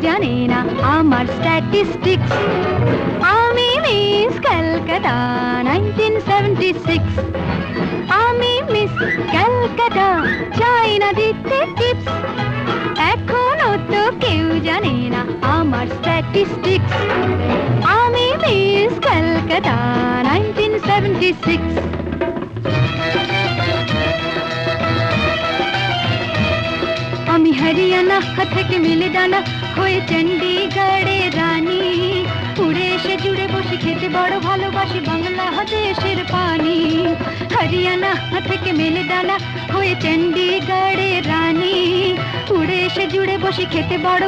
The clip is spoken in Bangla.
জানে না আমার স্ট্যাটিস্টিক্স। আমি মিস ক্যালকাটা 1976। আমি মিস ক্যালকাটা, চাই না দিতে টিপস। এখনো তো কেউ জানে না আমার স্ট্যাটিস্টিক্স। আমি মিস ক্যালকাটা 1976। আমি হরিয়ানা থেকে মিলে ডানা হয়ে চণ্ডীগড়ে রানী। উড়ে এসে জুড়ে বসে খেতে বড় ভালোবাসি বাংলাদেশের পানি। হরিয়ানা থেকে মেলে ডানা হয়ে চণ্ডীগড়ে রানী। উড়ে এসে জুড়ে বসে খেতে বড়